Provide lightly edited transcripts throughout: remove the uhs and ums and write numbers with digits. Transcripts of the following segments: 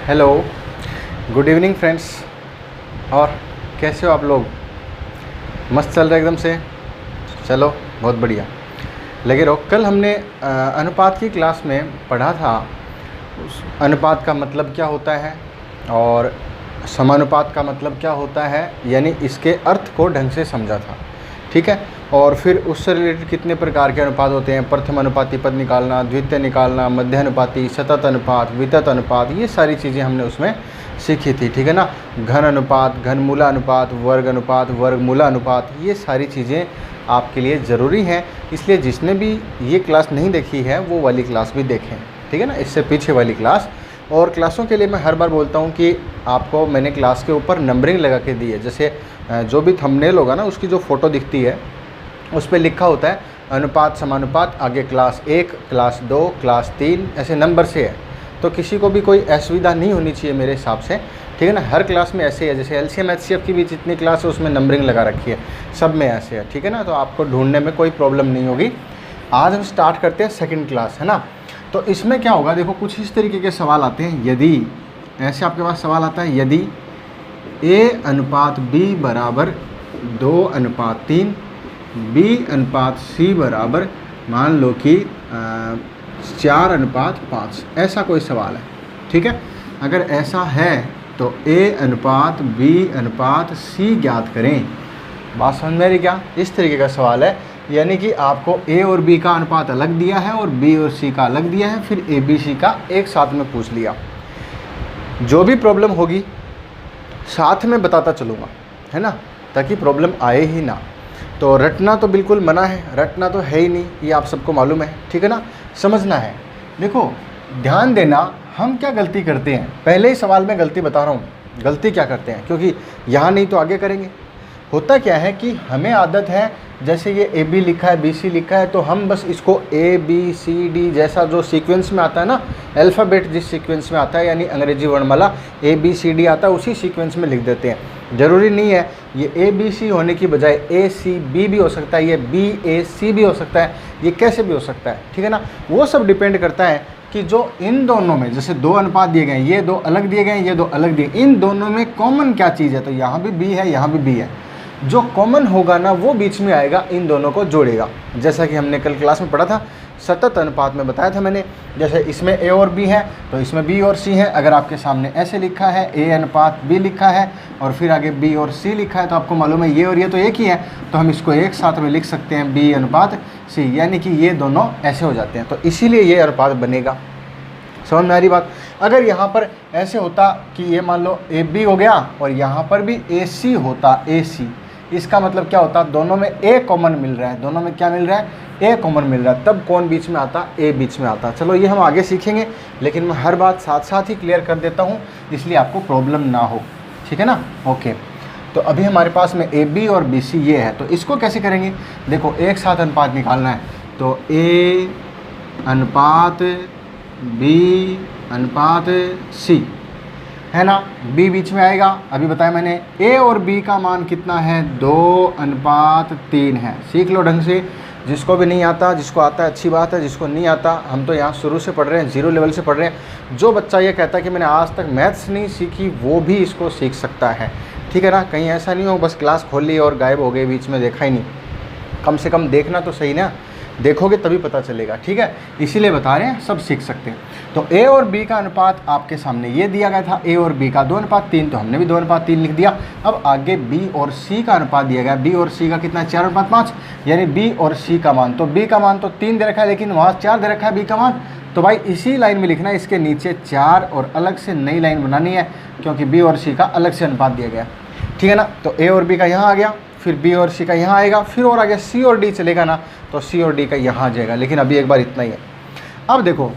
Hello, good evening friends. और कैसे हो आप लोग? मस्त चल रहा है एकदम से? चलो बहुत बढ़िया। लगे रहो। कल हमने अनुपात की क्लास में पढ़ा था उस अनुपात का मतलब क्या होता है और समानुपात का मतलब क्या होता है, यानी इसके अर्थ को ढंग से समझा था। ठीक है। और फिर उससे रिलेटेड कितने प्रकार के अनुपात होते हैं, प्रथम अनुपाती पद निकालना, द्वितीय निकालना, मध्य अनुपाती, सतत अनुपात, वितत अनुपात, ये सारी चीज़ें हमने उसमें सीखी थी। ठीक है ना। घन अनुपात, घनमूला अनुपात, वर्ग अनुपात, वर्गमूला अनुपात, ये सारी चीज़ें आपके लिए ज़रूरी हैं। इसलिए जिसने भी ये क्लास नहीं देखी है वो वाली क्लास भी देखें। ठीक है ना, इससे पीछे वाली क्लास। और क्लासों के लिए मैं हर बार बोलता हूँ कि आपको मैंने क्लास के ऊपर नंबरिंग लगा के दी है। जैसे जो भी थंबनेल होगा ना, उसकी जो फ़ोटो दिखती है उस पर लिखा होता है अनुपात समानुपात, आगे क्लास 1, क्लास 2, क्लास 3, ऐसे नंबर से है। तो किसी को भी कोई असुविधा नहीं होनी चाहिए मेरे हिसाब से। ठीक है ना। हर क्लास में ऐसे है, जैसे एलसीएम एचसीएफ की भी जितनी क्लास है उसमें नंबरिंग लगा रखी है, सब में ऐसे है। ठीक है ना। तो आपको ढूंढने में कोई प्रॉब्लम नहीं होगी। आज हम स्टार्ट करते हैं सेकेंड क्लास, है ना। तो इसमें क्या होगा, देखो कुछ इस तरीके के सवाल आते हैं। यदि ऐसे आपके पास सवाल आता है, यदि A अनुपात B बराबर 2:3, B अनुपात C बराबर मान लो कि 4:5, ऐसा कोई सवाल है। ठीक है। अगर ऐसा है तो A अनुपात B अनुपात C ज्ञात करें। बात समझ में आ रही क्या? इस तरीके का सवाल है, यानी कि आपको A और B का अनुपात अलग दिया है और B और C का अलग दिया है, फिर ABC का एक साथ में पूछ लिया। जो भी प्रॉब्लम होगी साथ में बताता चलूँगा, है ना, ताकि प्रॉब्लम आए ही ना। तो रटना तो बिल्कुल मना है, रटना तो है ही नहीं, ये आप सबको मालूम है। ठीक है ना। समझना है। देखो ध्यान देना, हम क्या गलती करते हैं, पहले ही सवाल में गलती बता रहा हूँ। गलती क्या करते हैं, क्योंकि यहाँ नहीं तो आगे करेंगे। होता क्या है कि हमें आदत है, जैसे ये ए बी लिखा है, बी सी लिखा है, तो हम बस इसको ए बी सी डी जैसा जो सीक्वेंस में आता है ना, अल्फ़ाबेट जिस सीक्वेंस में आता है, यानी अंग्रेजी वर्णमाला ए बी सी डी आता है, उसी सीक्वेंस में लिख देते हैं। ज़रूरी नहीं है ये ए बी सी होने की बजाय ए सी बी भी हो सकता है, ये बी ए सी भी हो सकता है, ये कैसे भी हो सकता है। ठीक है ना। वो सब डिपेंड करता है कि जो इन दोनों में, जैसे 2 अनुपात दिए गए हैं, ये 2 अलग दिए गए हैं, ये 2 अलग दिए, इन दोनों में कॉमन क्या चीज़ है। तो यहाँ भी बी है, यहाँ भी बी है। जो कॉमन होगा ना वो बीच में आएगा, इन दोनों को जोड़ेगा। जैसा कि हमने कल क्लास में पढ़ा था, सतत अनुपात में बताया था मैंने। जैसे इसमें ए और बी है तो इसमें बी और सी है। अगर आपके सामने ऐसे लिखा है ए अनुपात बी लिखा है और फिर आगे बी और सी लिखा है, तो आपको मालूम है ये और ये तो एक ही है, तो हम इसको एक साथ में लिख सकते हैं बी अनुपात सी, यानी कि ये दोनों ऐसे हो जाते हैं। तो इसीलिए ये अनुपात बनेगा। समझ में आ रही बात? अगर यहाँ पर ऐसे होता कि ये मान लो ए बी हो गया और यहाँ पर भी ए सी होता, ए सी, इसका मतलब क्या होता, दोनों में ए कॉमन मिल रहा है, दोनों में क्या मिल रहा है, ए कॉमन मिल रहा है, तब कौन बीच में आता, ए बीच में आता। चलो ये हम आगे सीखेंगे, लेकिन मैं हर बात साथ साथ ही क्लियर कर देता हूँ, इसलिए आपको प्रॉब्लम ना हो। ठीक है ना। ओके। तो अभी हमारे पास में ए बी और बी सी ये है, तो इसको कैसे करेंगे? देखो एक साथ अनुपात निकालना है, तो ए अनुपात बी अनुपात सी, है ना। b बीच में आएगा। अभी बताया मैंने a और b का मान कितना है, 2:3 है। सीख लो ढंग से। जिसको भी नहीं आता, जिसको आता है अच्छी बात है, जिसको नहीं आता, हम तो यहाँ शुरू से पढ़ रहे हैं, 0 लेवल से पढ़ रहे हैं। जो बच्चा ये कहता है कि मैंने आज तक मैथ्स नहीं सीखी, वो भी इसको सीख सकता है। ठीक है ना। कहीं ऐसा नहीं हो बस क्लास खोल ली और गायब हो गए, बीच में देखा ही नहीं। कम से कम देखना तो सही ना, देखोगे तभी पता चलेगा। ठीक है। इसीलिए बता रहे हैं, सब सीख सकते हैं। तो a और b का अनुपात आपके सामने ये दिया गया था, a और b का 2:3, तो हमने भी 2:3 लिख दिया। अब आगे b और c का अनुपात दिया गया, b और c का कितना है, 4:5, यानी b और c का मान, तो b का मान तो 3 दे रखा है, लेकिन वहाँ 4 दे रखा है b का मान, तो भाई इसी लाइन में लिखना है, इसके नीचे 4 और अलग से नई लाइन बनानी है, क्योंकि b और c का अलग से अनुपात दिया गया। ठीक है ना। तो a और b का यहाँ आ गया, फिर b और c का यहाँ आएगा, फिर और आगे c और d चलेगा ना, तो c और d का यहाँ आ जाएगा। लेकिन अभी एक बार इतना ही है। अब देखो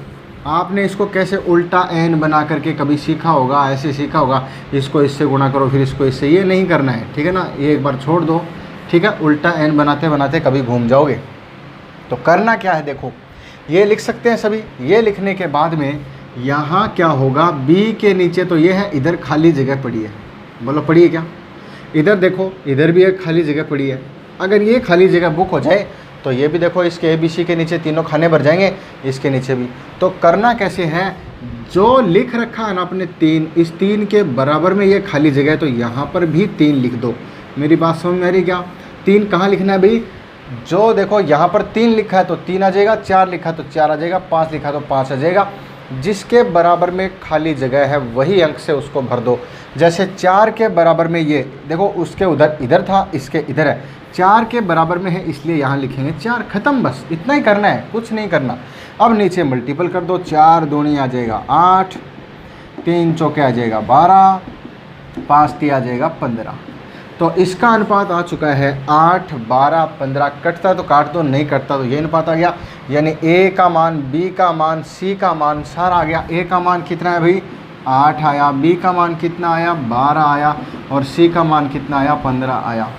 आपने इसको कैसे उल्टा n बना करके कभी सीखा होगा, ऐसे सीखा होगा, इसको इससे गुणा करो फिर इसको इससे, ये नहीं करना है। ठीक है ना। ये एक बार छोड़ दो। ठीक है। उल्टा n बनाते बनाते कभी घूम जाओगे। तो करना क्या है, देखो ये लिख सकते हैं सभी। ये लिखने के बाद में यहाँ क्या होगा, b के नीचे तो ये है, इधर खाली जगह पड़ी है। बोलो पड़ी है क्या? इधर देखो, इधर भी एक खाली जगह पड़ी है। अगर ये खाली जगह बुक हो जाए तो ये भी देखो, इसके ए बी सी के नीचे तीनों खाने भर जाएंगे, इसके नीचे भी। तो करना कैसे है, जो लिख रखा है ना आपने 3, इस 3 के बराबर में ये खाली जगह है, तो यहाँ पर भी 3 लिख दो। मेरी बात समझ में आ रही क्या? 3 कहाँ लिखना है भाई? जो देखो यहाँ पर 3 लिखा है तो 3 आ जाएगा, 4 लिखा है तो 4 आ जाएगा, 5 लिखा है तो 5 आ जाएगा। जिसके बराबर में खाली जगह है वही अंक से उसको भर दो। जैसे 4 के बराबर में ये देखो, उसके उधर इधर था, इसके इधर है, 4 के बराबर में है इसलिए यहाँ लिखेंगे 4, ख़त्म। बस इतना ही करना है, कुछ नहीं करना। अब नीचे मल्टीपल कर दो, 4 दूनी आ जाएगा 8, 3 चौके आ जाएगा 12, 5 तीन आ जाएगा 15। तो इसका अनुपात आ चुका है 8, 12, 15। कटता तो काट दो, नहीं कटता तो ये अनुपात आ गया। यानी ए का मान, बी का मान, सी का मान सारा आ गया। ए का मान कितना है भाई? 8 आया। बी का मान कितना आया? 12 आया। और सी का मान कितना आया? 15 आया।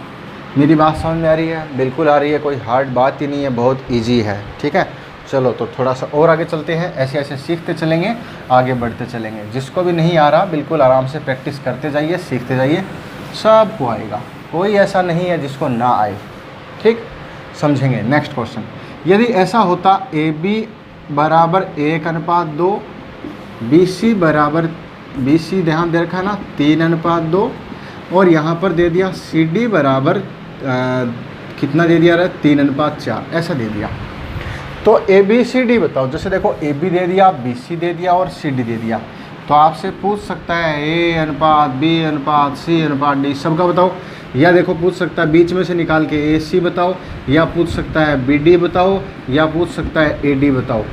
मेरी बात समझ में आ रही है? बिल्कुल आ रही है, कोई हार्ड बात ही नहीं है, बहुत ईजी है। ठीक है, चलो तो थोड़ा सा और आगे चलते हैं। ऐसे ऐसे सीखते चलेंगे, आगे बढ़ते चलेंगे। जिसको भी नहीं आ रहा बिल्कुल आराम से प्रैक्टिस करते जाइए, सीखते जाइए, सबको आएगा। कोई ऐसा नहीं है जिसको ना आए। ठीक, समझेंगे। नेक्स्ट क्वेश्चन, यदि ऐसा होता ए बी बराबर 1:2, बी सी बराबर, बी सी ध्यान दे रखा है ना 3:2, और यहाँ पर दे दिया सी डी बराबर कितना दे दिया? 3:4 ऐसा दे दिया। तो ए बी सी डी बताओ। जैसे देखो ए बी दे दिया, बी सी दे दिया और सी डी दे दिया, तो आपसे पूछ सकता है ए अनुपात बी अनुपात सी अनुपात डी सबका बताओ। या देखो पूछ सकता है बीच में से निकाल के ए सी बताओ, या पूछ सकता है बी डी बताओ, या पूछ सकता है ए डी बताओ।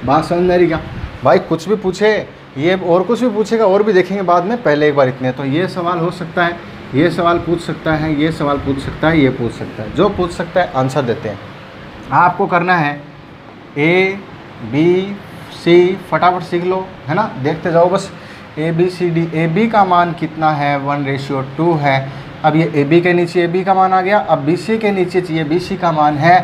बात समझ में आ रही क्या भाई? कुछ भी पूछे, ये और कुछ भी पूछेगा और भी देखेंगे बाद में, पहले एक बार इतने। तो ये सवाल हो सकता है, ये सवाल पूछ सकता है, ये सवाल पूछ सकता है, ये पूछ सकता है। जो पूछ सकता है आंसर देते हैं। आपको करना है ए बी सी, फटाफट सीख लो, है ना, देखते जाओ बस। A B C D, A B का मान कितना है? 1:2 है। अब ये ए बी के नीचे ए बी का मान आ गया। अब बी सी के नीचे चाहिए बी सी का मान है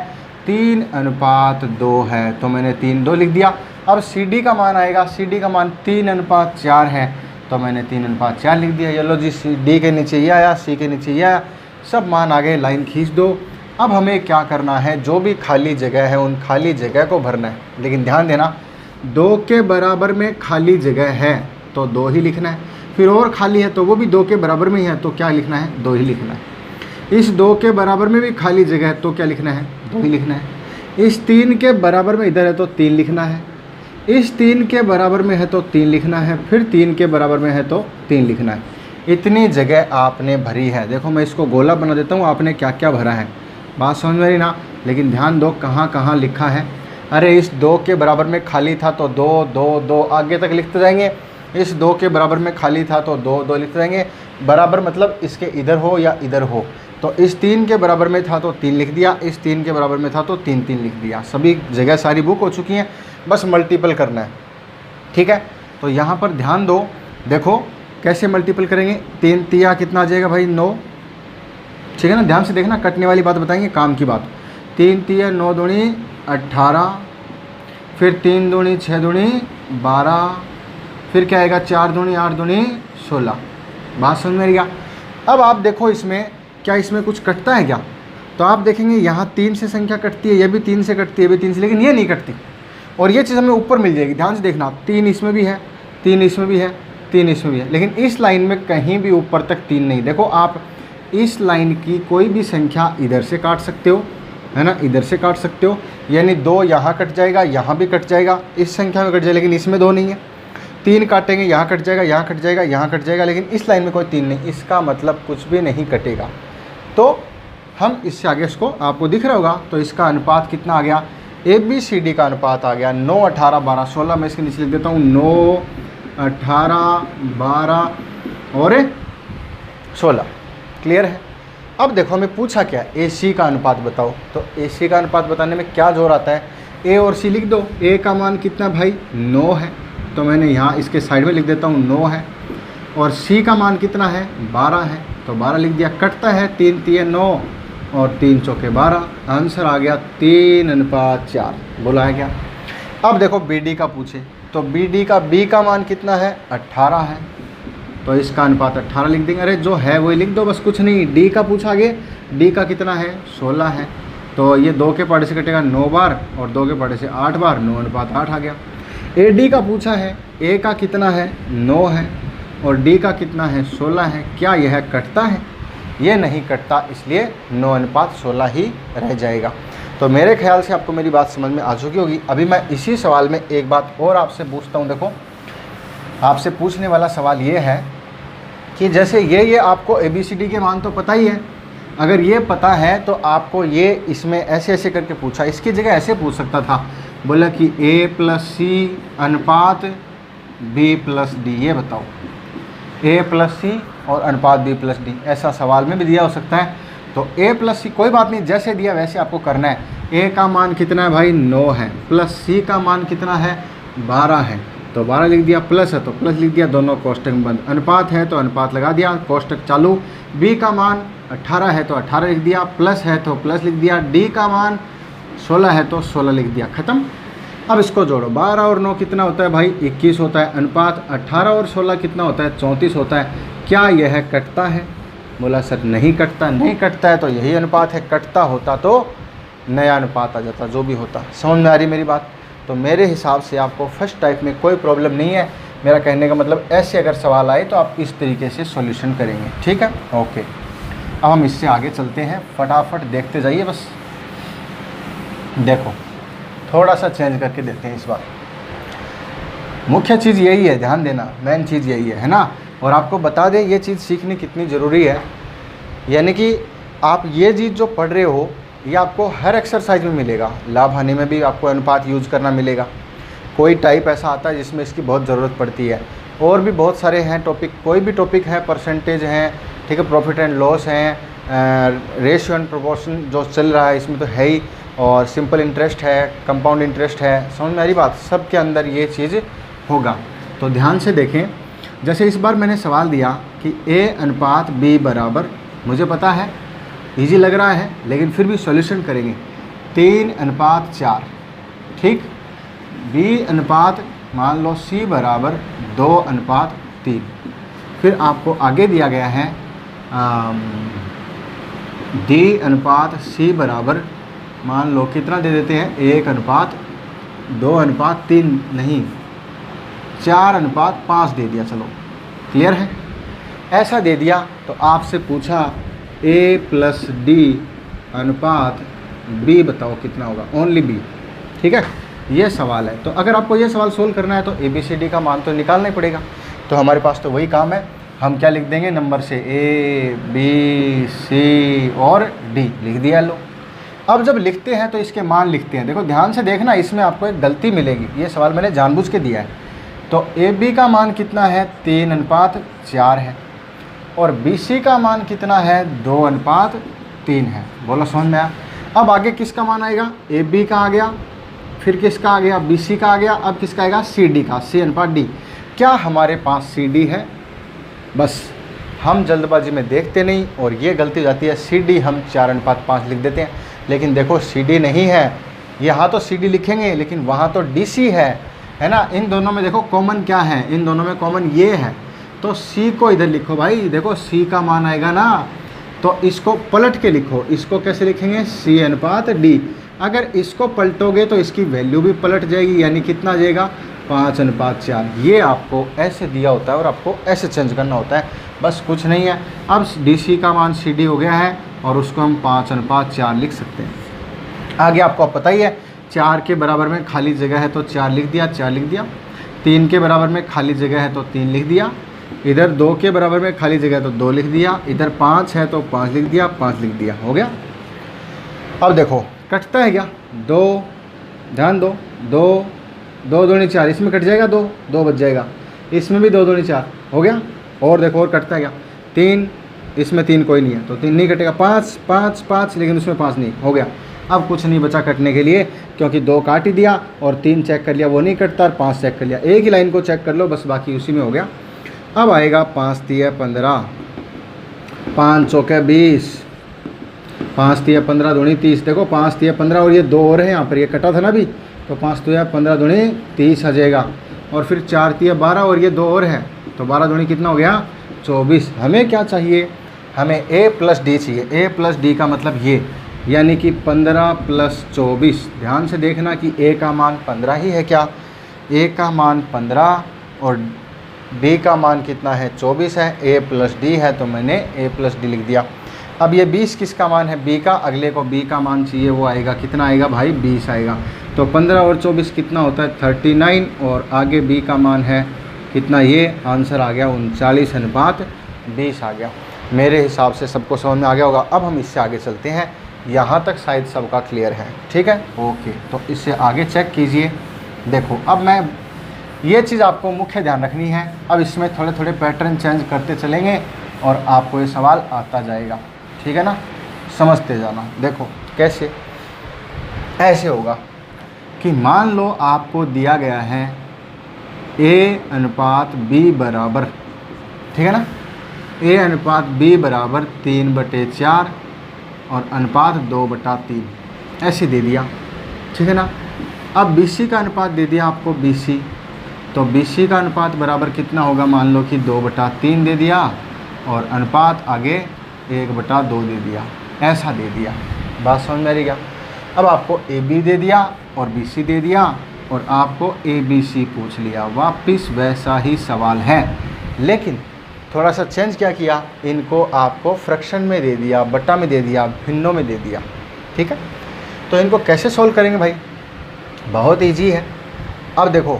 3:2 है, तो मैंने 3:2 लिख दिया। अब सी डी का मान आएगा, सी डी का मान 3:4 है, तो मैंने 3:4 लिख दिया। ये लो जी, सी डी के नीचे ये आया, सी के नीचे ये आया, सब मान आ गए। लाइन खींच दो। अब हमें क्या करना है? जो भी खाली जगह है उन खाली जगह को भरना है। लेकिन ध्यान देना, 2 के बराबर में खाली जगह है तो 2 ही लिखना है। फिर और खाली है तो वो भी 2 के बराबर में ही है, तो क्या लिखना है? 2 ही लिखना है। इस 2 के बराबर में भी खाली जगह है तो क्या लिखना है? 2 ही लिखना है। इस 3 के बराबर में इधर है तो 3 लिखना है। इस 3 के बराबर में है तो 3 लिखना है। फिर 3 के बराबर में है तो 3 लिखना है। इतनी जगह आपने भरी है। देखो मैं इसको गोला बना देता हूँ, आपने क्या क्या भरा है। बात समझ में आई ना? लेकिन ध्यान दो कहाँ कहाँ लिखा है। अरे इस 2 के बराबर में खाली था तो 2 2 2 आगे तक लिखते जाएंगे। इस 2 के बराबर में खाली था तो 2 2 लिखते जाएंगे। बराबर मतलब इसके इधर हो या इधर हो। तो इस 3 के बराबर में था तो 3 लिख दिया, इस 3 के बराबर में था तो 3 3 लिख दिया। सभी जगह सारी बुक हो चुकी हैं, बस मल्टीपल करना है। ठीक है, तो यहाँ पर ध्यान दो, देखो कैसे मल्टीपल करेंगे। 3 तिया कितना आ जाएगा भाई? 9। ठीक है ना, ध्यान से देखना, कटने वाली बात बताएंगे, काम की बात। 3 तिया 9 दूनी 18, फिर 3 दूनी 6 दूनी 12, फिर क्या आएगा? 4 दूनी 8 दूनी 16। बात समझ में आ गया? अब आप देखो इसमें क्या इसमें कुछ कटता है क्या? तो आप देखेंगे यहाँ 3 से संख्या कटती है, ये भी 3 से कटती है, ये भी 3 से, लेकिन ये नहीं कटती। और ये चीज़ हमें ऊपर मिल जाएगी। ध्यान से देखना, 3 इसमें भी है, 3 इसमें भी है, 3 इसमें भी है, लेकिन इस लाइन में कहीं भी ऊपर तक 3 नहीं। देखो आप इस लाइन की कोई भी संख्या इधर से काट सकते हो, है ना, इधर से काट सकते हो। यानी 2 यहाँ कट जाएगा, यहाँ भी कट जाएगा, इस संख्या में कट जाएगा, लेकिन इसमें 2 नहीं है। 3 काटेंगे, यहाँ कट जाएगा, यहाँ कट जाएगा, यहाँ कट जाएगा, लेकिन इस लाइन में कोई 3 नहीं। इसका मतलब कुछ भी नहीं कटेगा। तो हम इससे आगे इसको आपको दिख रहा होगा। तो इसका अनुपात कितना आ गया? ए बी सी डी का अनुपात आ गया 9 18 12 16। मैं इसके नीचे लिख देता हूँ 9 18 12 और 16। क्लियर है? अब देखो हमें पूछा क्या, ए सी का अनुपात बताओ। तो ए सी का अनुपात बताने में क्या जोर आता है? ए और सी लिख दो। ए का मान कितना भाई? 9 है, तो मैंने यहाँ इसके साइड में लिख देता हूँ 9 है। और सी का मान कितना है? 12 है, तो 12 लिख दिया। कटता है 3 3 9 और 3 चौके 12। आंसर आ गया 3:4। बोला है क्या? अब देखो बी डी का पूछे, तो बी डी का बी का मान कितना है? 18 है, तो इसका अनुपात 18 लिख देंगे। अरे जो है वही लिख दो, बस कुछ नहीं। डी का पूछा आगे, डी का कितना है? 16 है, तो ये 2 के पार्टे से कटेगा 9 बार और 2 के पार्टे से 8 बार, 9:8 आ गया। ए डी का पूछा है, ए का कितना है 9 है और डी का कितना है 16 है, क्या यह कटता है? ये नहीं कटता, इसलिए 9:16 ही रह जाएगा। तो मेरे ख्याल से आपको मेरी बात समझ में आ चुकी होगी। अभी मैं इसी सवाल में एक बात और आपसे पूछता हूँ। देखो, आपसे पूछने वाला सवाल ये है कि जैसे ये आपको ABCD के मान तो पता ही है, अगर ये पता है तो आपको ये इसमें ऐसे ऐसे करके पूछा, इसकी जगह ऐसे पूछ सकता था, बोला कि A+C अनुपात B+D, ये बताओ A+C और अनुपात B+D, ऐसा सवाल में भी दिया हो सकता है। तो A+C कोई बात नहीं, जैसे दिया वैसे आपको करना है। A का मान कितना है भाई 9 है, प्लस C का मान कितना है 12 है, तो 12 लिख दिया, प्लस है तो प्लस लिख दिया, दोनों कोष्टक बंद। अनुपात है तो अनुपात लगा दिया, कोष्टक चालू। B का मान 18 है तो 18 लिख दिया, प्लस है तो प्लस लिख दिया। D का मान 16 है तो 16 लिख दिया, ख़त्म। अब इसको जोड़ो, 12 और 9 कितना होता है भाई 21 होता है। अनुपात 18 और 16 कितना होता है 34 होता है। क्या यह कटता है? बोला सर नहीं कटता। नहीं कटता है तो यही अनुपात है, कटता होता तो नया अनुपात आ जाता, जो भी होता। समझ में आ रही मेरी बात? तो मेरे हिसाब से आपको फर्स्ट टाइप में कोई प्रॉब्लम नहीं है। मेरा कहने का मतलब ऐसे अगर सवाल आए तो आप इस तरीके से सॉल्यूशन करेंगे, ठीक है? ओके, अब हम इससे आगे चलते हैं, फटाफट देखते जाइए। बस देखो, थोड़ा सा चेंज करके देखते हैं इस बार। मुख्य चीज़ यही है, ध्यान देना, मेन चीज़ यही है ना। और आपको बता दें ये चीज़ सीखनी कितनी ज़रूरी है, यानी कि आप ये चीज़ जो पढ़ रहे हो ये आपको हर एक्सरसाइज में मिलेगा। लाभ हानि में भी आपको अनुपात यूज़ करना मिलेगा। कोई टाइप ऐसा आता है जिसमें इसकी बहुत ज़रूरत पड़ती है, और भी बहुत सारे हैं टॉपिक। कोई भी टॉपिक है, परसेंटेज हैं, ठीक है, प्रॉफिट एंड लॉस हैं, रेशियो एंड प्रोपोर्शन जो चल रहा है इसमें तो है ही, और सिंपल इंटरेस्ट है, कंपाउंड इंटरेस्ट है। समझ में आ रही बात? सब के अंदर ये चीज़ होगा। तो ध्यान से देखें, जैसे इस बार मैंने सवाल दिया कि A/B बराबर, मुझे पता है इजी लग रहा है, लेकिन फिर भी सॉल्यूशन करेंगे, 3:4, ठीक। B/, मान लो C बराबर 2:3। फिर आपको आगे दिया गया है D/C बराबर, मान लो कितना दे देते हैं 1:2:3 नहीं 4:5 दे दिया। चलो क्लियर है? ऐसा दे दिया तो आपसे पूछा A+D अनुपात B बताओ कितना होगा, ओनली B, ठीक है? ये सवाल है। तो अगर आपको ये सवाल सोल्व करना है तो ABCD का मान तो निकालना ही पड़ेगा। तो हमारे पास तो वही काम है, हम क्या लिख देंगे नंबर से A, B, C और D लिख दिया। लो, अब जब लिखते हैं तो इसके मान लिखते हैं। देखो ध्यान से देखना, इसमें आपको एक गलती मिलेगी। ये सवाल मैंने जानबूझ के दिया है। तो AB का मान कितना है 3:4 है, और BC का मान कितना है 2:3 है। बोलो समझ में आया? अब आगे किसका मान आएगा? AB का आ गया, फिर किसका आ गया? BC का आ गया। अब किसका आएगा? CD का, C/D। क्या हमारे पास CD है? बस हम जल्दबाजी में देखते नहीं और ये गलती हो जाती है, CD हम 4:5 लिख देते हैं। लेकिन देखो CD नहीं है, यहाँ तो CD लिखेंगे लेकिन वहाँ तो DC है ना। इन दोनों में देखो कॉमन क्या है, इन दोनों में कॉमन ये है। तो C को इधर लिखो भाई, देखो C का मान आएगा ना, तो इसको पलट के लिखो। इसको कैसे लिखेंगे? C/D। अगर इसको पलटोगे तो इसकी वैल्यू भी पलट जाएगी, यानी कितना आ जाएगा 5:4। ये आपको ऐसे दिया होता है और आपको ऐसे चेंज करना होता है, बस कुछ नहीं है। अब DC का मान CD हो गया है और उसको हम 5:4 लिख सकते हैं। आगे आपको पता ही है, 4 के बराबर में खाली जगह है तो 4 लिख दिया, 4 लिख दिया। 3 के बराबर में खाली जगह है तो 3 लिख दिया। इधर 2 के बराबर में खाली जगह है तो 2 लिख दिया। इधर 5 है तो 5 लिख दिया, 5 लिख दिया, हो गया। अब देखो कटता है क्या? 2, ध्यान दो, 2 2 दूनी 4, इसमें कट जाएगा 2 2 बच जाएगा, इसमें भी 2 दूनी 4 हो गया। और देखो और कटता है क्या? 3, इसमें 3 कोई नहीं है तो 3 नहीं कटेगा। 5 5 5, लेकिन उसमें 5 नहीं, हो गया। अब कुछ नहीं बचा कटने के लिए, क्योंकि 2 काट ही दिया और 3 चेक कर लिया, वो नहीं कटता, और 5 चेक कर लिया। एक ही लाइन को चेक कर लो बस, बाकी उसी में हो गया। अब आएगा 5 3 15, 5 चौके 20, 5 3 15 दूनी 30। देखो 5 3 15 और ये 2 और है यहाँ पर, ये कटा था ना अभी, तो 5 3 15 दूनी 30 आ जाएगा। और फिर 4 3 12 और ये 2 और है, तो 12 दूनी कितना हो गया 24। हमें क्या चाहिए? हमें A+D चाहिए। A+D का मतलब ये, यानी कि 15 + 24। ध्यान से देखना कि A का मान 15 ही है क्या? ए का मान 15 और डी का मान कितना है 24 है, ए प्लस डी है तो मैंने ए प्लस डी लिख दिया। अब ये 20 किसका मान है, बी का, अगले को बी का मान चाहिए, वो आएगा कितना आएगा भाई 20 आएगा। तो 15 और 24 कितना होता है 39 और आगे बी का मान है कितना, ये आंसर आ गया 39:20 आ गया। मेरे हिसाब से सबको समझ में आ गया होगा। अब हम इससे आगे चलते हैं, यहाँ तक शायद सबका क्लियर है, ठीक है ओके। तो इससे आगे चेक कीजिए। देखो अब मैं ये चीज़ आपको मुख्य ध्यान रखनी है। अब इसमें थोड़े थोड़े पैटर्न चेंज करते चलेंगे और आपको ये सवाल आता जाएगा, ठीक है ना, समझते जाना। देखो कैसे, ऐसे होगा कि मान लो आपको दिया गया है A/B बराबर, ठीक है ना, A/B बराबर 3/4 और अनुपात 2/3 ऐसे दे दिया, ठीक है ना। अब BC का अनुपात दे दिया आपको BC, तो BC का अनुपात बराबर कितना होगा, मान लो कि 2/3 दे दिया और अनुपात आगे 1/2 दे दिया, ऐसा दे दिया। बात समझ में आ रही क्या। अब आपको AB दे दिया और BC दे दिया और आपको ABC पूछ लिया, वापिस वैसा ही सवाल है, लेकिन थोड़ा सा चेंज क्या किया, इनको आपको फ्रैक्शन में दे दिया, बट्टा में दे दिया, भिन्नों में दे दिया, ठीक है। तो इनको कैसे सॉल्व करेंगे भाई, बहुत ईजी है। अब देखो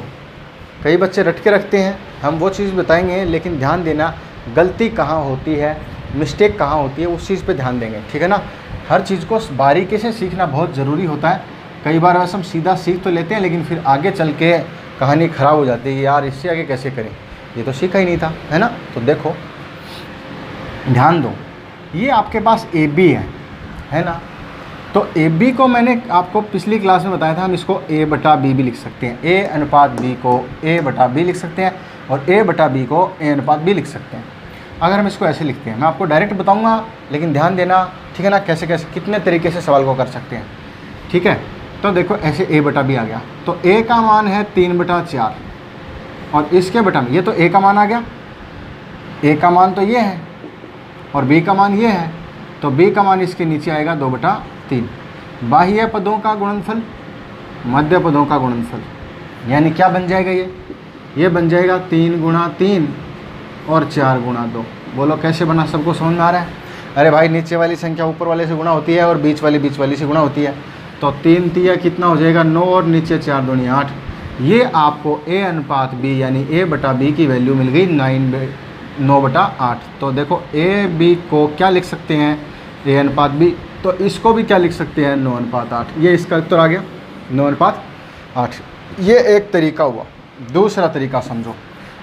कई बच्चे रट के रखते हैं, हम वो चीज़ बताएंगे, लेकिन ध्यान देना गलती कहाँ होती है, मिस्टेक कहाँ होती है, उस चीज़ पे ध्यान देंगे, ठीक है ना। हर चीज़ को बारीकी से सीखना बहुत ज़रूरी होता है। कई बार वैसे हम सीधा सीख तो लेते हैं, लेकिन फिर आगे चल के कहानी ख़राब हो जाती है कि यार इससे आगे कैसे करें, ये तो सीखा ही नहीं था, है ना। तो देखो ध्यान दो, ये आपके पास AB है ना। तो AB को मैंने आपको पिछली क्लास में बताया था, हम इसको A/B भी लिख सकते हैं, A/B को A/B लिख सकते हैं और A/B को A/B लिख सकते हैं। अगर हम इसको ऐसे लिखते हैं, मैं आपको डायरेक्ट बताऊंगा, लेकिन ध्यान देना, ठीक है ना, कैसे कैसे कितने तरीके से सवाल को कर सकते हैं, ठीक है। तो देखो ऐसे A/B आ गया, तो A का मान है 3/4 और इसके बटा में ये तो A का मान आ गया, A का मान तो ये है और B का मान ये है, तो B का मान इसके नीचे आएगा 2/3। बाह्य पदों का गुणनफल, मध्य पदों का गुणनफल, यानी क्या बन जाएगा, ये बन जाएगा 3 × 3 और 4 × 2। बोलो कैसे बना, सबको समझ में आ रहा है। अरे भाई नीचे वाली संख्या ऊपर वाले से गुणा होती है और बीच वाली से गुणा होती है, तो 3 तिया कितना हो जाएगा 9 और नीचे 4 दूनी 8। ये आपको A/B यानी A/B की वैल्यू मिल गई 9/8। तो देखो AB को क्या लिख सकते हैं A/B, तो इसको भी क्या लिख सकते हैं 9/8। ये इसका उत्तर आ गया 9/8। ये एक तरीका हुआ। दूसरा तरीका समझो,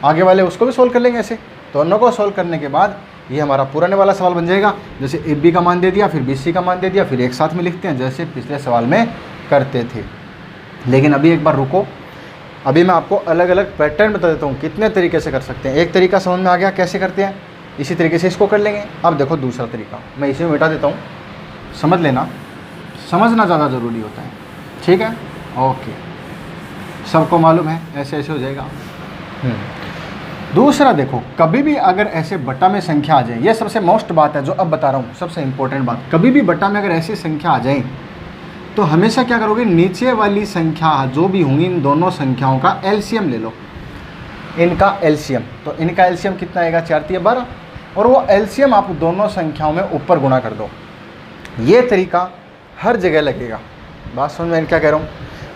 आगे वाले उसको भी सोल्व कर लेंगे ऐसे। दोनों को सोल्व करने के बाद ये हमारा पुराने वाला सवाल बन जाएगा, जैसे AB का मान दे दिया, फिर BC का मान दे दिया, फिर एक साथ में लिखते हैं जैसे पिछले सवाल में करते थे। लेकिन अभी एक बार रुको, अभी मैं आपको अलग अलग पैटर्न बता देता हूँ कितने तरीके से कर सकते हैं। एक तरीका समझ में आ गया कैसे करते हैं, इसी तरीके से इसको कर लेंगे। अब देखो दूसरा तरीका, मैं इसे मिटा देता हूँ, समझ लेना, समझना ज़्यादा ज़रूरी होता है, ठीक है ओके। सबको मालूम है ऐसे ऐसे हो जाएगा। दूसरा देखो, कभी भी अगर ऐसे बट्टा में संख्या आ जाए, ये सबसे मोस्ट बात है जो अब बता रहा हूँ, सबसे इंपॉर्टेंट बात, कभी भी बट्टा में अगर ऐसी संख्या आ जाए तो हमेशा क्या करोगे, नीचे वाली संख्या जो भी होंगी इन दोनों संख्याओं का एलसीएम ले लो, इनका एलसीएम। तो इनका एलसीएम कितना आएगा 4 × 12 और वो एलसीएम आप दोनों संख्याओं में ऊपर गुणा कर दो। ये तरीका हर जगह लगेगा। बात समझ में क्या कह रहा हूँ,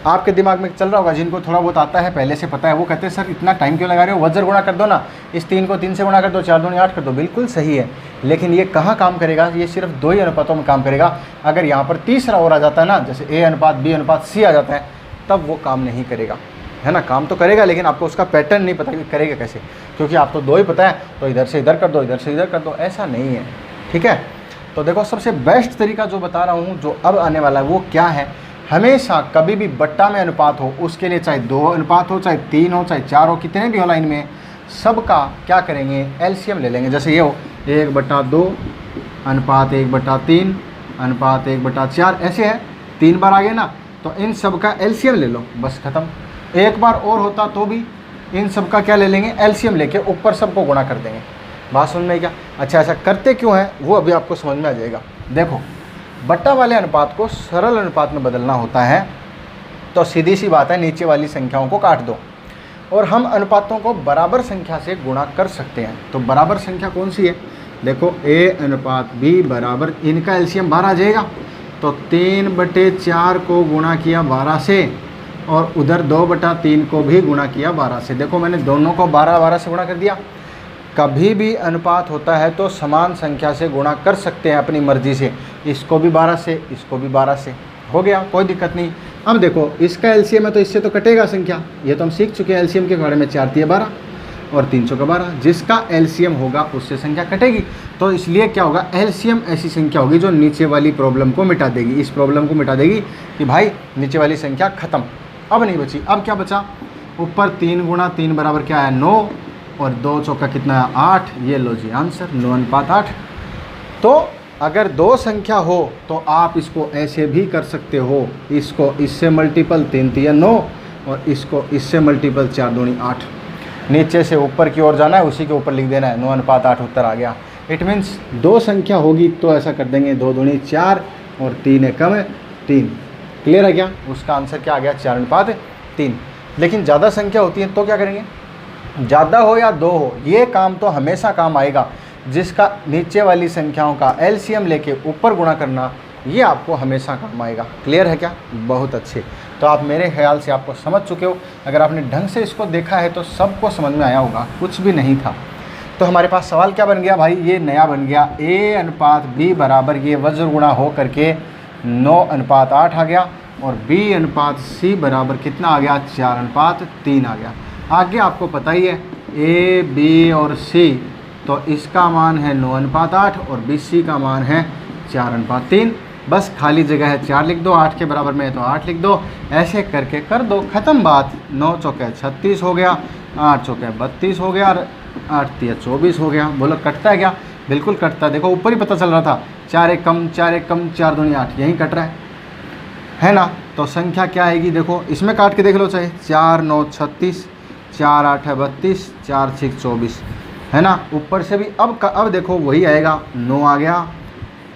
आपके दिमाग में चल रहा होगा, जिनको थोड़ा बहुत आता है पहले से पता है, वो कहते हैं सर इतना टाइम क्यों लगा रहे हो, वज्र गुणा कर दो ना, इस 3 को 3 से गुणा कर दो, 4 दूनी 8 कर दो। बिल्कुल सही है, लेकिन ये कहाँ काम करेगा, ये सिर्फ 2 ही अनुपातों में काम करेगा। अगर यहाँ पर तीसरा और आ जाता है ना, जैसे A/B/C आ जाता है, तब वो काम नहीं करेगा, है ना। काम तो करेगा लेकिन आपको उसका पैटर्न नहीं पता कि करेगा कैसे, क्योंकि आप तो 2 ही पता है, तो इधर से इधर कर दो, इधर से इधर कर दो, ऐसा नहीं है, ठीक है। तो देखो सबसे बेस्ट तरीका जो बता रहा हूँ जो अब आने वाला है वो क्या है, हमेशा कभी भी बट्टा में अनुपात हो, उसके लिए चाहे 2 अनुपात हो, चाहे 3 हो, चाहे 4 हो, कितने भी हो लाइन में, सबका क्या करेंगे एलसीएम ले लेंगे। जैसे ये हो 1/2 अनुपात 1/3 अनुपात 1/4, ऐसे है 3 बार आ गए ना, तो इन सब का एलसीएम ले लो, बस ख़त्म। एक बार और होता तो भी इन सब का क्या ले लेंगे एलसीएम लेके ऊपर सबको गुणा कर देंगे। बात समझ में क्या। अच्छा ऐसा करते क्यों है वो अभी आपको समझ में आ जाएगा। देखो बट्टा वाले अनुपात को सरल अनुपात में बदलना होता है, तो सीधी सी बात है नीचे वाली संख्याओं को काट दो, और हम अनुपातों को बराबर संख्या से गुणा कर सकते हैं। तो बराबर संख्या कौन सी है? देखो a अनुपात b बराबर, इनका एलसीएम 12 आ जाएगा, तो 3/4 को गुणा किया 12 से और उधर 2/3 को भी गुणा किया 12 से। देखो मैंने दोनों को 12 से गुणा कर दिया। कभी भी अनुपात होता है तो समान संख्या से गुणा कर सकते हैं अपनी मर्जी से, इसको भी 12 से, इसको भी 12 से, हो गया, कोई दिक्कत नहीं। अब देखो इसका एलसीएम है तो इससे तो कटेगा संख्या, ये तो हम सीख चुके हैं एलसीएम के बारे में, 4 तिया 12 और 300 का 12, जिसका एलसीएम होगा उससे संख्या कटेगी। तो इसलिए क्या होगा, एलसीएम ऐसी संख्या होगी जो नीचे वाली प्रॉब्लम को मिटा देगी, इस प्रॉब्लम को मिटा देगी कि भाई नीचे वाली संख्या खत्म, अब नहीं बची। अब क्या बचा, ऊपर 3 गुणा 3 बराबर क्या है 9 और 2 चौका कितना है 8, ये लो जी आंसर 9:8। तो अगर दो संख्या हो तो आप इसको ऐसे भी कर सकते हो, इसको इससे मल्टीपल 3 तिया 9 और इसको इससे मल्टीपल 4 दूनी 8, नीचे से ऊपर की ओर जाना है, उसी के ऊपर लिख देना है 9:8 उत्तर आ गया। इट मीन्स दो संख्या होगी तो ऐसा कर देंगे 2 दूनी 4 और 3 है कम है 3, क्लियर है क्या? उसका आंसर क्या आ गया 4:3। लेकिन ज़्यादा संख्या होती है तो क्या करेंगे, ज़्यादा हो या 2 हो, ये काम तो हमेशा काम आएगा, जिसका नीचे वाली संख्याओं का एलसीएम लेके ऊपर गुणा करना, ये आपको हमेशा काम आएगा। क्लियर है क्या? बहुत अच्छे। तो आप मेरे ख्याल से आपको समझ चुके हो, अगर आपने ढंग से इसको देखा है तो सबको समझ में आया होगा, कुछ भी नहीं था। तो हमारे पास सवाल क्या बन गया भाई, ये नया बन गया, a अनुपात b बराबर, ये वज्र गुणा हो करके 9:8 आ गया, और b अनुपात c बराबर कितना आ गया 4:3 आ गया। आगे आपको पता ही है a b और c, तो इसका मान है 9:8 और BC का मान है 4:3। बस खाली जगह है 4 लिख दो, 8 के बराबर में है तो 8 लिख दो, ऐसे करके कर दो, ख़त्म बात। 9 चौके 36 हो गया, 8 चौके 32 हो गया और 8 तिया 24 हो गया। बोलो कटता है क्या? बिल्कुल कटता है। देखो ऊपर ही पता चल रहा था 4 एक कम 4 एक कम 4 दूनी 8, यहीं कट रहा है ना? तो संख्या क्या आएगी, देखो इसमें काट के देख लो, चाहे 4 9 36, 4 8 है 32, 4 6 24, है ना? ऊपर से भी अब देखो वही आएगा, 9 आ गया,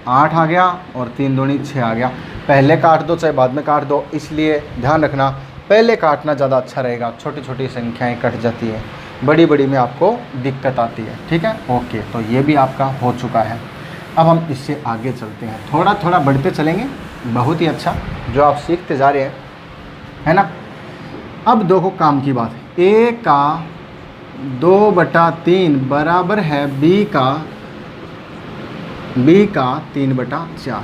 8 आ गया और 3 दूनी 6 आ गया। पहले काट दो चाहे बाद में काट दो, इसलिए ध्यान रखना पहले काटना ज़्यादा अच्छा रहेगा, छोटी छोटी संख्याएं कट जाती है, बड़ी बड़ी में आपको दिक्कत आती है। ठीक है, ओके। तो ये भी आपका हो चुका है। अब हम इससे आगे चलते हैं, थोड़ा थोड़ा बढ़ते चलेंगे, बहुत ही अच्छा जो आप सीखते जा रहे हैं, है ना? अब देखो काम की बात है, a का 2/3 बराबर है b का 3/4।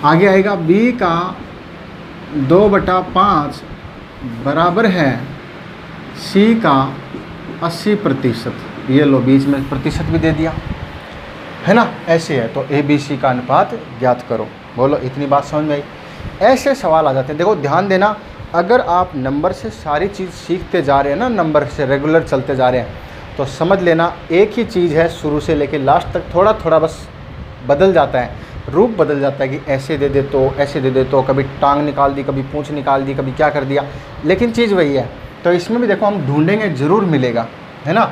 आगे आएगा b का 2/5 बराबर है c का 80%। ये लो बीच में प्रतिशत भी दे दिया, है ना? ऐसे है तो a b c का अनुपात ज्ञात करो। बोलो इतनी बात समझ में आई? ऐसे सवाल आ जाते हैं। देखो ध्यान देना, अगर आप नंबर से सारी चीज़ सीखते जा रहे हैं ना, नंबर से रेगुलर चलते जा रहे हैं, तो समझ लेना एक ही चीज़ है शुरू से लेके लास्ट तक, थोड़ा थोड़ा बस बदल जाता है, रूप बदल जाता है कि ऐसे दे दे तो ऐसे दे दे, तो कभी टांग निकाल दी, कभी पूंछ निकाल दी, कभी क्या कर दिया, लेकिन चीज़ वही है। तो इसमें भी देखो हम ढूंढेंगे ज़रूर मिलेगा, है ना?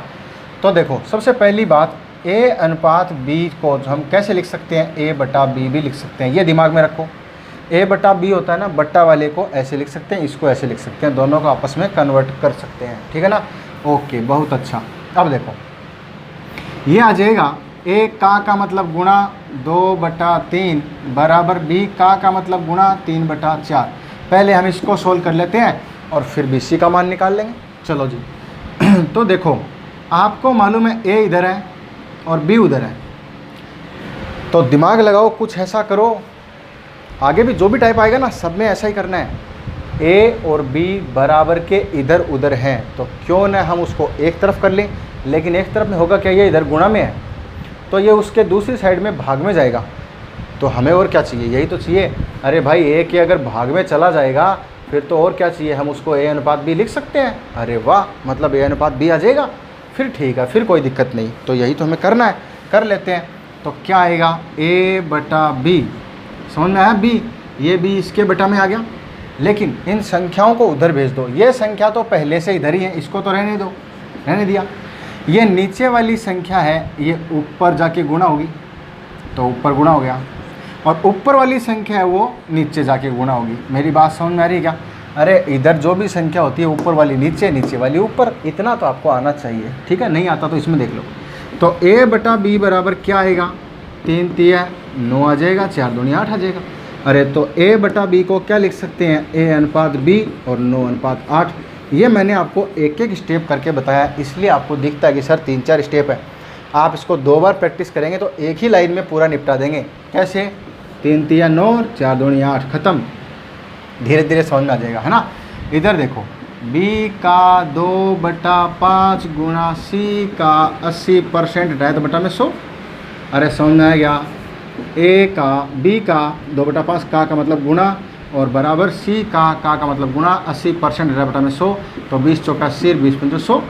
तो देखो सबसे पहली बात, a अनुपात b को हम कैसे लिख सकते हैं, a/b भी लिख सकते हैं, ये दिमाग में रखो। a/b होता है ना, बट्टा वाले को ऐसे लिख सकते हैं, इसको ऐसे लिख सकते हैं, दोनों को आपस में कन्वर्ट कर सकते हैं। ठीक है ना? ओके, बहुत अच्छा। अब देखो ये आ जाएगा a का मतलब गुणा 2/3 बराबर b का मतलब गुणा 3/4। पहले हम इसको सोल्व कर लेते हैं और फिर BC का मान निकाल लेंगे। चलो जी तो देखो आपको मालूम है a इधर है और b उधर है, तो दिमाग लगाओ, कुछ ऐसा करो, आगे भी जो भी टाइप आएगा ना सब में ऐसा ही करना है। a और b बराबर के इधर उधर हैं, तो क्यों ना हम उसको एक तरफ कर लें, लेकिन एक तरफ में होगा क्या, ये इधर गुणा में है तो ये उसके दूसरी साइड में भाग में जाएगा। तो हमें और क्या चाहिए, यही तो चाहिए। अरे भाई a के अगर भाग में चला जाएगा फिर तो और क्या चाहिए, हम उसको a अनुपात b लिख सकते हैं। अरे वाह, मतलब a अनुपात b आ जाएगा, फिर ठीक है, फिर कोई दिक्कत नहीं। तो यही तो हमें करना है, कर लेते हैं। तो क्या आएगा, a/b, समझ में आया? b, ये b इसके बटा में आ गया, लेकिन इन संख्याओं को उधर भेज दो। ये संख्या तो पहले से इधर ही है, इसको तो रहने दो, रहने दिया। ये नीचे वाली संख्या है, ये ऊपर जाके गुणा होगी, तो ऊपर गुणा हो गया, और ऊपर वाली संख्या है वो नीचे जाके गुणा होगी। मेरी बात समझ में आ रही है क्या? अरे इधर जो भी संख्या होती है ऊपर वाली नीचे, नीचे वाली ऊपर, इतना तो आपको आना चाहिए, ठीक है। नहीं आता तो इसमें देख लो। तो a बटा b बराबर क्या आएगा, 3 तिया 9 आ जाएगा, 4 दूनी 8 आ जाएगा। अरे तो a बटा b को क्या लिख सकते हैं, a अनुपात b और 9 अनुपात 8। ये मैंने आपको एक एक स्टेप करके बताया, इसलिए आपको दिखता है कि सर 3-4 स्टेप है। आप इसको 2 बार प्रैक्टिस करेंगे तो एक ही लाइन में पूरा निपटा देंगे। कैसे, 3 तिया 9 और 4 दूनी 8, ख़त्म। धीरे धीरे समझ में आ जाएगा, है ना। इधर देखो, b का 2/5 गुणा c का 80% हटाए तो बटा में 100। अरे समझ में आ गया। a का b का 2/5 का मतलब गुणा और बराबर c का मतलब गुणा, 80% हटाए बटा में 100, तो 20 चौका 80, 20 100।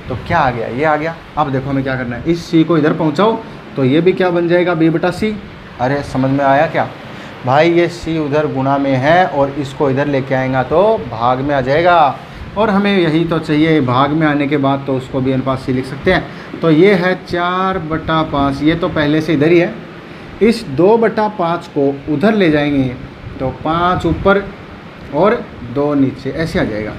तो क्या आ गया, ये आ गया। अब देखो हमें क्या करना है, इस c को इधर पहुंचाओ तो ये भी क्या बन जाएगा, b बटा c। अरे समझ में आया क्या भाई, ये c उधर गुणा में है और इसको इधर लेके आएगा तो भाग में आ जाएगा, और हमें यही तो चाहिए। भाग में आने के बाद तो उसको भी अनुपात c लिख सकते हैं। तो ये है 4/5, ये तो पहले से इधर ही है। इस 2/5 को उधर ले जाएंगे तो 5 ऊपर और 2 नीचे, ऐसे आ जाएगा।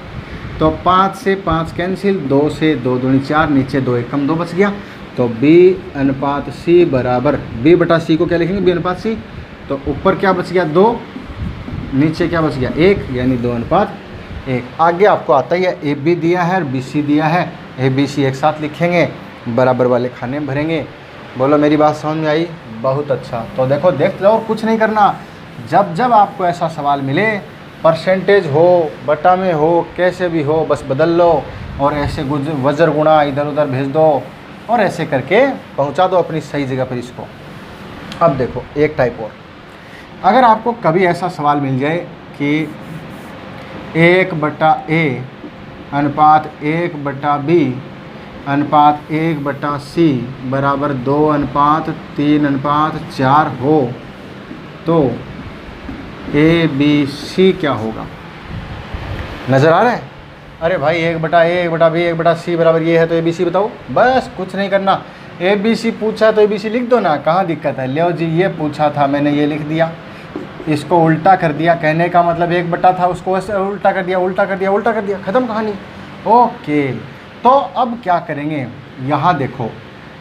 तो 5 से 5 कैंसिल, 2 से 2 दूनी 4, नीचे 2 1 कम 2 बच गया। तो b अनुपात c बराबर, b बटा c को क्या लिखेंगे, b अनुपात c। तो ऊपर क्या बच गया 2, नीचे क्या बच गया 1, यानी 2 अनुपात 1। आगे आपको आता ही है, ए बी दिया है और बी सी दिया है, ए बी सी एक साथ लिखेंगे, बराबर वाले खाने में भरेंगे। बोलो मेरी बात समझ में आई, बहुत अच्छा। तो देखो देख लो, कुछ नहीं करना। जब जब आपको ऐसा सवाल मिले, परसेंटेज हो बटा में हो कैसे भी हो, बस बदल लो और ऐसे वज्र गुणा इधर उधर भेज दो और ऐसे करके पहुंचा दो अपनी सही जगह पर इसको। अब देखो एक टाइप और, अगर आपको कभी ऐसा सवाल मिल जाए कि 1/a अनुपात 1/b अनुपात 1/c बराबर 2:3:4 हो, तो a b c क्या होगा, नज़र आ रहा है। अरे भाई 1/a 1/b 1/c बराबर ये है, तो a b c बताओ। बस कुछ नहीं करना, a b c पूछा तो a b c लिख दो ना, कहाँ दिक्कत है। लो जी, ये पूछा था मैंने, ये लिख दिया, इसको उल्टा कर दिया। कहने का मतलब 1 बटा था, उसको ऐसे उल्टा कर दिया, उल्टा कर दिया, उल्टा कर दिया, ख़त्म कहानी। ओके, तो अब क्या करेंगे, यहाँ देखो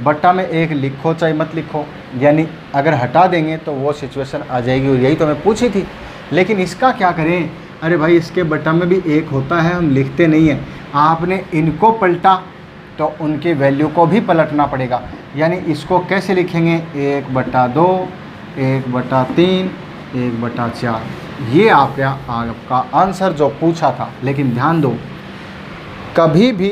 बटा में 1 लिखो चाहे मत लिखो, यानी अगर हटा देंगे तो वो सिचुएशन आ जाएगी, और यही तो मैं पूछी थी। लेकिन इसका क्या करें, अरे भाई इसके बटा में भी 1 होता है, हम लिखते नहीं हैं। आपने इनको पलटा तो उनके वैल्यू को भी पलटना पड़ेगा। यानी इसको कैसे लिखेंगे, 1/2, 1/3, 1/4। ये आपका आंसर जो पूछा था। लेकिन ध्यान दो, कभी भी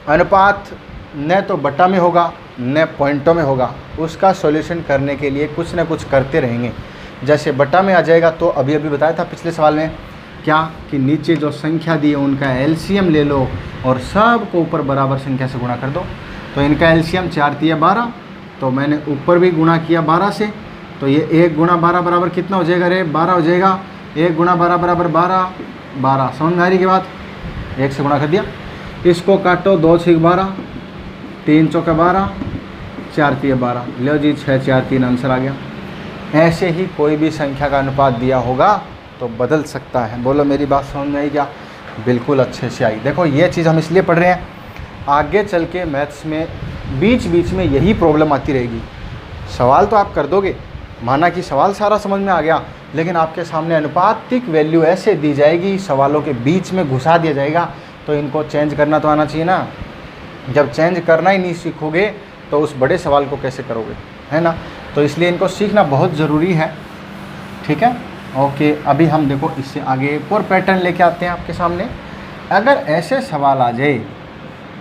अनुपात न तो बटा में होगा न पॉइंटों में होगा। उसका सॉल्यूशन करने के लिए कुछ ना कुछ करते रहेंगे। जैसे बटा में आ जाएगा तो अभी बताया था पिछले सवाल में क्या, कि नीचे जो संख्या दी है उनका एलसीएम ले लो और सब को ऊपर बराबर संख्या से गुणा कर दो। तो इनका एलसीएम 4 तिया 12, तो मैंने ऊपर भी गुणा किया 12 से, तो ये 1 गुणा 12 बराबर कितना हो जाएगा रे, 12 हो जाएगा। 1 गुणा 12 बराबर 12 समझ में आ रही की बात, 1 से गुणा कर दिया। इसको काटो, 2 6 12, 3 चौका 12, 4 तिया 12, लो जी 6 4 3 आंसर आ गया। ऐसे ही कोई भी संख्या का अनुपात दिया होगा तो बदल सकता है। बोलो मेरी बात समझ में आई क्या, बिल्कुल अच्छे से आई। देखो ये चीज़ हम इसलिए पढ़ रहे हैं, आगे चल के मैथ्स में बीच बीच में यही प्रॉब्लम आती रहेगी। सवाल तो आप कर दोगे, माना कि सवाल सारा समझ में आ गया, लेकिन आपके सामने अनुपातिक वैल्यू ऐसे दी जाएगी, सवालों के बीच में घुसा दिया जाएगा, तो इनको चेंज करना तो आना चाहिए ना। जब चेंज करना ही नहीं सीखोगे तो उस बड़े सवाल को कैसे करोगे, है ना। तो इसलिए इनको सीखना बहुत ज़रूरी है, ठीक है। ओके, अभी हम देखो इससे आगे एक और पैटर्न लेके आते हैं आपके सामने। अगर ऐसे सवाल आ जाए,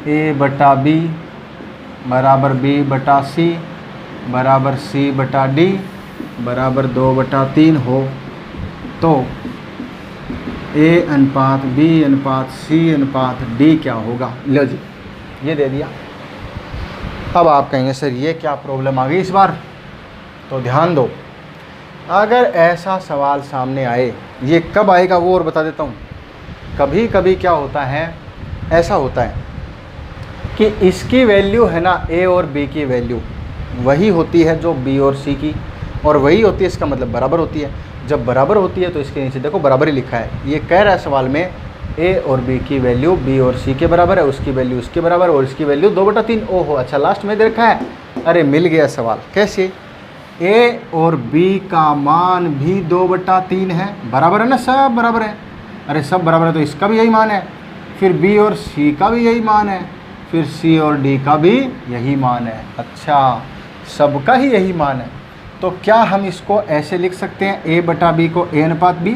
a/b बराबर b/c बराबर c/d बराबर 2/3 हो, तो a अनुपात b अनुपात c अनुपात d क्या होगा। लो जी, ये दे दिया। अब आप कहेंगे सर ये क्या प्रॉब्लम आ गई इस बार, तो ध्यान दो। अगर ऐसा सवाल सामने आए, ये कब आएगा वो और बता देता हूँ। कभी कभी क्या होता है, ऐसा होता है कि इसकी वैल्यू है ना, a और b की वैल्यू वही होती है जो b और c की, और वही होती है, इसका मतलब बराबर होती है। जब बराबर होती है तो इसके नीचे देखो बराबर ही लिखा है। ये कह रहा है सवाल में ए और बी की वैल्यू बी और सी के बराबर है, उसकी वैल्यू उसके बराबर और इसकी वैल्यू 2/3। ओहो अच्छा, लास्ट में दे रखा है। अरे मिल गया सवाल। कैसे? ए और बी का मान भी 2/3 है, बराबर है ना, सब बराबर है। अरे सब बराबर है तो इसका भी यही मान है, फिर बी और सी का भी यही मान है, फिर सी और डी का भी यही मान है। अच्छा, सबका ही यही मान है। तो क्या हम इसको ऐसे लिख सकते हैं, A/B को A/B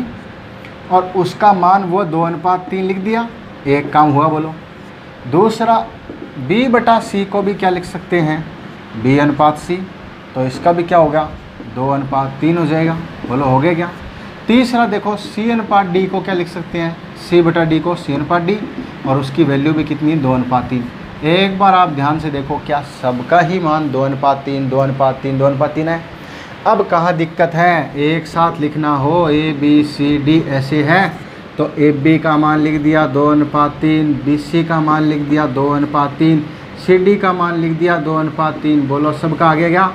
और उसका मान वो 2/3 लिख दिया, एक काम हुआ बोलो। दूसरा B/C को भी क्या लिख सकते हैं, B/C, तो इसका भी क्या होगा 2/3 हो जाएगा, बोलो हो गया क्या। तीसरा देखो C/D को क्या लिख सकते हैं, C/D को C/D और उसकी वैल्यू भी कितनी 2/3। एक बार आप ध्यान से देखो, क्या सबका ही मान 2/3 2/3 2/3 है। अब कहाँ दिक्कत है, एक साथ लिखना हो ABCD ऐसे है तो AB का मान लिख दिया 2/3, BC का मान लिख दिया 2/3, CD का मान लिख दिया 2/3। बोलो सबका आगे क्या,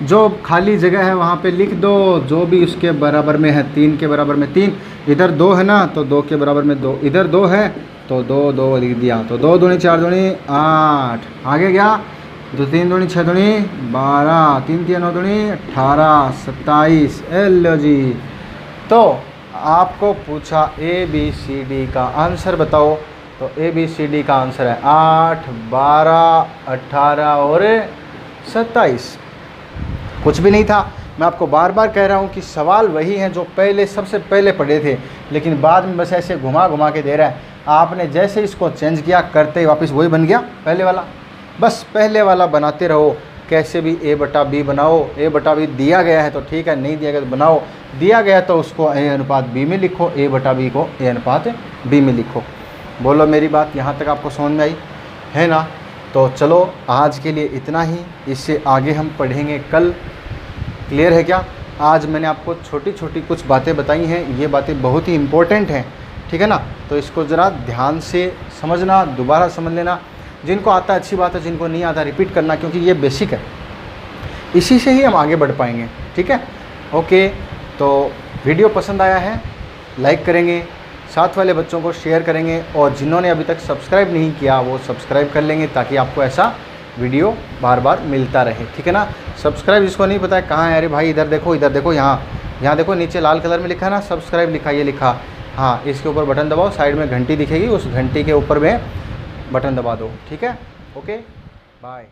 जो खाली जगह है वहाँ पे लिख दो, जो भी उसके बराबर में है, 3 के बराबर में 3, इधर 2 है ना तो 2 के बराबर में 2, इधर 2 है तो 2 2 लिख दिया, तो 2 दूनी 4 दूनी 8, आगे क्या 2 3 दूनी 6 दूनी 12, 3 3 9 दूनी 18 27। लो जी, तो आपको पूछा ABCD का आंसर बताओ, तो ABCD का आंसर है 8 12 18 और 27। कुछ भी नहीं था। मैं आपको बार बार कह रहा हूँ कि सवाल वही हैं जो पहले सबसे पहले पढ़े थे, लेकिन बाद में बस ऐसे घुमा घुमा के दे रहा है। आपने जैसे इसको चेंज किया करते ही वापस वही बन गया पहले वाला। बस पहले वाला बनाते रहो, कैसे भी A/B बनाओ। A/B दिया गया है तो ठीक है, नहीं दिया गया तो बनाओ, दिया गया तो उसको A/B में लिखो, A/B को A/B में लिखो। बोलो मेरी बात यहाँ तक आपको समझ में आई है ना। तो चलो आज के लिए इतना ही, इससे आगे हम पढ़ेंगे कल। क्लियर है क्या। आज मैंने आपको छोटी छोटी कुछ बातें बताई हैं, ये बातें बहुत ही इम्पोर्टेंट हैं, ठीक है ना। तो इसको ज़रा ध्यान से समझना, दोबारा समझ लेना। जिनको आता है अच्छी बात है, जिनको नहीं आता रिपीट करना, क्योंकि ये बेसिक है, इसी से ही हम आगे बढ़ पाएंगे, ठीक है। ओके, तो वीडियो पसंद आया है लाइक करेंगे, साथ वाले बच्चों को शेयर करेंगे, और जिन्होंने अभी तक सब्सक्राइब नहीं किया वो सब्सक्राइब कर लेंगे, ताकि आपको ऐसा वीडियो बार बार मिलता रहे, ठीक है ना। सब्सक्राइब जिसको नहीं पता है कहाँ है, अरे भाई इधर देखो, इधर देखो, यहाँ देखो नीचे लाल कलर में लिखा है ना सब्सक्राइब लिखा, ये लिखा, हाँ इसके ऊपर बटन दबाओ, साइड में घंटी दिखेगी, उस घंटी के ऊपर में बटन दबा दो, ठीक है। Okay bye.